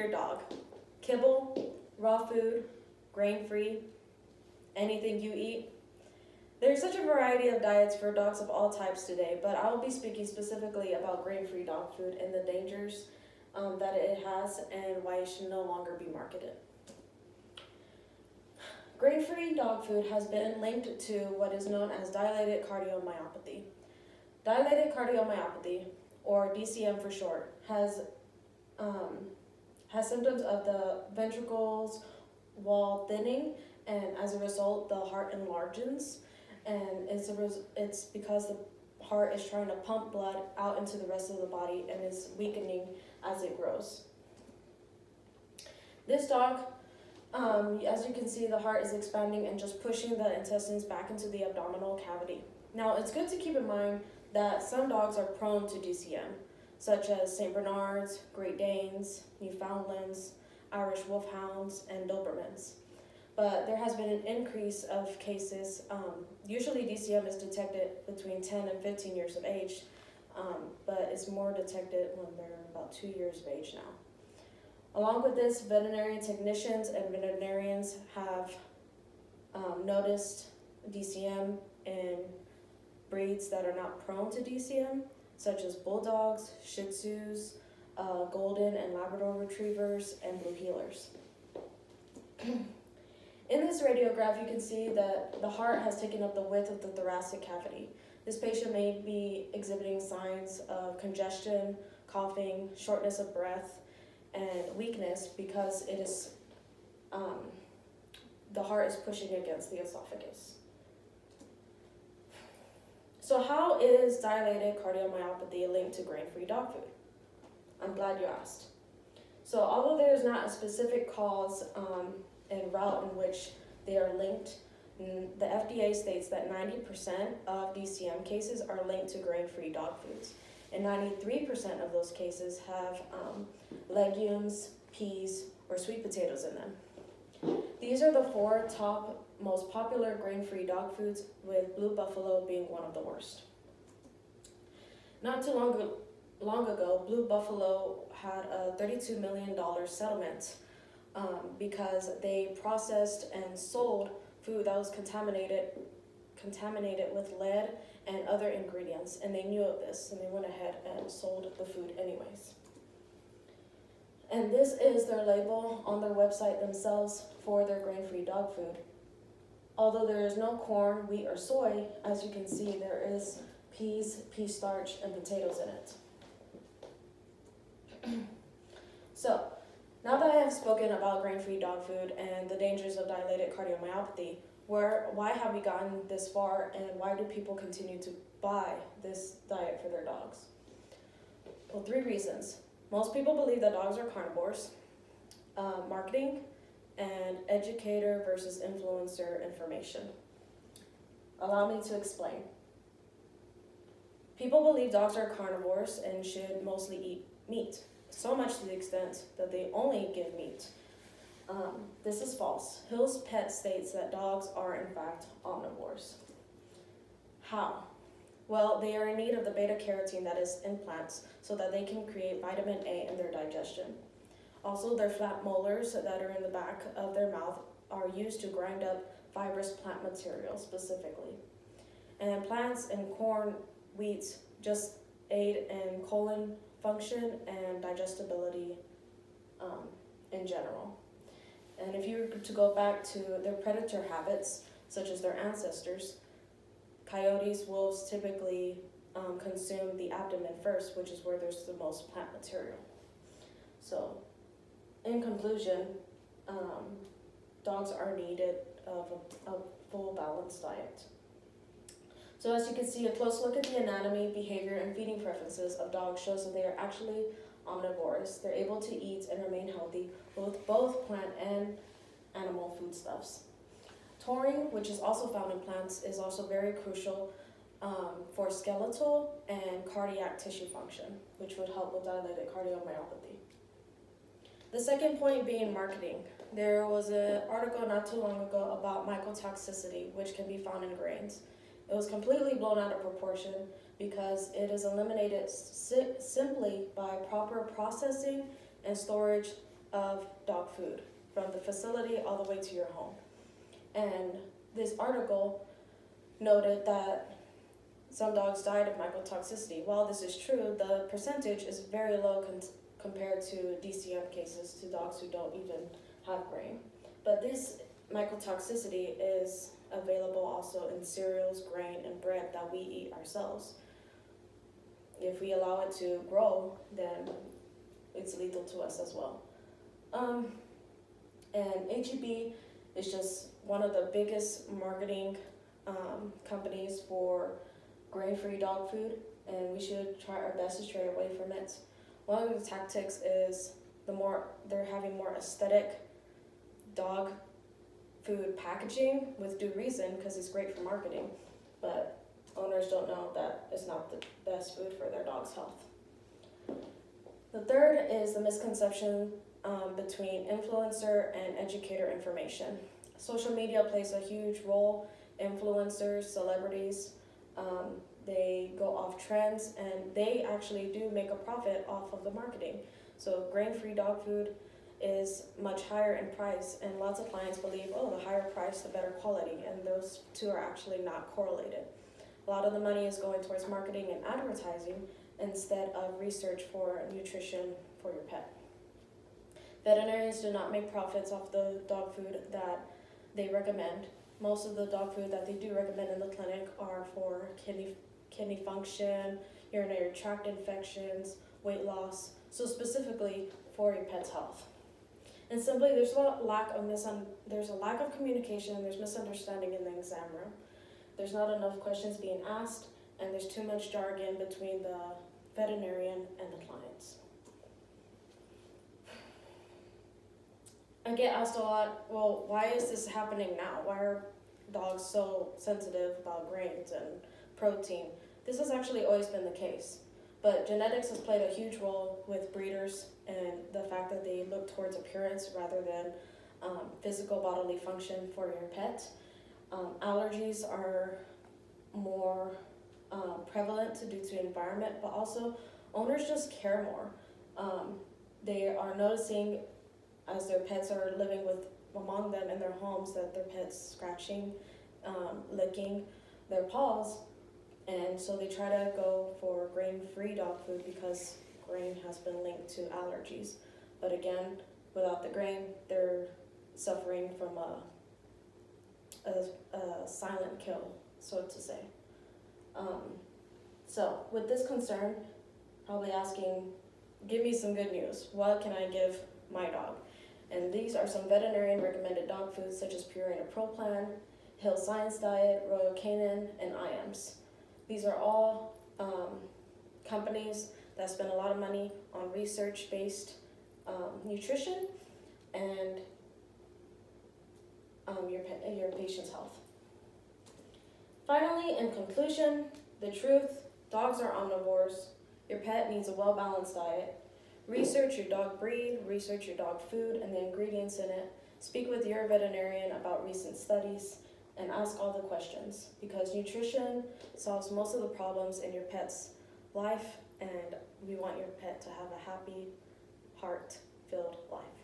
your dog? Kibble, raw food, grain-free, anything you eat? There's such a variety of diets for dogs of all types today, but I will be speaking specifically about grain-free dog food and the dangers that it has and why it should no longer be marketed. Grain-free dog food has been linked to what is known as dilated cardiomyopathy. Dilated cardiomyopathy, or DCM for short, has symptoms of the ventricles wall thinning, and as a result, the heart enlarges, and it's because the heart is trying to pump blood out into the rest of the body and is weakening as it grows. This dog, as you can see, the heart is expanding and just pushing the intestines back into the abdominal cavity. Now, it's good to keep in mind that some dogs are prone to DCM, such as St. Bernards, Great Danes, Newfoundlands, Irish Wolfhounds, and Dobermans. But there has been an increase of cases. Usually DCM is detected between 10 and 15 years of age, but it's more detected when they're about 2 years of age now. Along with this, veterinarian technicians and veterinarians have noticed DCM in breeds that are not prone to DCM, such as bulldogs, Shih Tzus, golden and Labrador retrievers, and blue heelers. In this radiograph, you can see that the heart has taken up the width of the thoracic cavity. This patient may be exhibiting signs of congestion, coughing, shortness of breath, and weakness because it is the heart is pushing against the esophagus. So how is dilated cardiomyopathy linked to grain-free dog food? I'm glad you asked. So although there is not a specific cause and route in which they are linked, the FDA states that 90% of DCM cases are linked to grain-free dog foods, and 93% of those cases have legumes, peas, or sweet potatoes in them. These are the 4 top most popular grain-free dog foods, with Blue Buffalo being one of the worst. Not too long ago, Blue Buffalo had a $32 million settlement because they processed and sold food that was contaminated with lead and other ingredients, and they knew of this, and they went ahead and sold the food anyways. And this is their label on their website themselves for their grain-free dog food. Although there is no corn, wheat, or soy, as you can see, there is peas, pea starch, and potatoes in it. So, now that I have spoken about grain-free dog food and the dangers of dilated cardiomyopathy, why have we gotten this far, and why do people continue to buy this diet for their dogs? Well, 3 reasons. Most people believe that dogs are carnivores, marketing, and educator versus influencer information. Allow me to explain. People believe dogs are carnivores and should mostly eat meat, so much to the extent that they only give meat. This is false. Hill's Pet states that dogs are in fact omnivores. How? Well, they are in need of the beta-carotene that is in plants so that they can create vitamin A in their digestion. Also, their flat molars that are in the back of their mouth are used to grind up fibrous plant material specifically. And plants and corn, wheat just aid in colon function and digestibility in general. And if you were to go back to their predator habits, such as their ancestors, coyotes, wolves typically consume the abdomen first, which is where there's the most plant material. So, in conclusion, dogs are needed of a full balanced diet. So as you can see, a close look at the anatomy, behavior, and feeding preferences of dogs shows that they are actually omnivores. They're able to eat and remain healthy with both plant and animal foodstuffs. Taurine, which is also found in plants, is also very crucial for skeletal and cardiac tissue function, which would help with dilated cardiomyopathy. The second point being marketing. There was an article not too long ago about mycotoxicity, which can be found in grains. It was completely blown out of proportion because it is eliminated simply by proper processing and storage of dog food from the facility all the way to your home. And this article noted that some dogs died of mycotoxicity. While this is true, the percentage is very low compared to DCM cases, to dogs who don't even have grain. But this mycotoxicity is available also in cereals, grain, and bread that we eat ourselves. If we allow it to grow, then it's lethal to us as well. And HEB is just one of the biggest marketing companies for grain-free dog food, and we should try our best to stray away from it. One of the tactics is they're having more aesthetic dog food packaging with due reason, because it's great for marketing, but owners don't know that it's not the best food for their dog's health. The third is the misconception between influencer and educator information. Social media plays a huge role. Influencers, celebrities, they go off trends, and they actually do make a profit off of the marketing. So grain-free dog food is much higher in price, and lots of clients believe, oh, the higher price, the better quality, and those two are actually not correlated. A lot of the money is going towards marketing and advertising instead of research for nutrition for your pet. Veterinarians do not make profits off the dog food that they recommend. Most of the dog food that they do recommend in the clinic are for kidney function, urinary tract infections, weight loss, so specifically for your pet's health. And simply, there's a lack of communication, there's misunderstanding in the exam room. There's not enough questions being asked, and there's too much jargon between the veterinarian and the clients. I get asked a lot, well, why is this happening now? Why are dogs so sensitive about grains and protein? This has actually always been the case, but genetics has played a huge role with breeders and the fact that they look towards appearance rather than physical bodily function for your pet. Allergies are more prevalent due to environment, but also owners just care more. They are noticing as their pets are living among them in their homes that their pets scratching, licking their paws, and so they try to go for grain-free dog food because grain has been linked to allergies. But again, without the grain, they're suffering from a silent kill, so to say. So with this concern, probably asking, give me some good news. What can I give my dog? And these are some veterinarian recommended dog foods such as Purina Pro Plan, Hill Science Diet, Royal Canin, and IAMS. These are all companies that spend a lot of money on research-based nutrition and your patient's health. Finally, in conclusion, the truth, dogs are omnivores. Your pet needs a well-balanced diet. Research your dog breed, research your dog food and the ingredients in it. Speak with your veterinarian about recent studies and ask all the questions, because nutrition solves most of the problems in your pet's life, and we want your pet to have a happy, heart-filled life.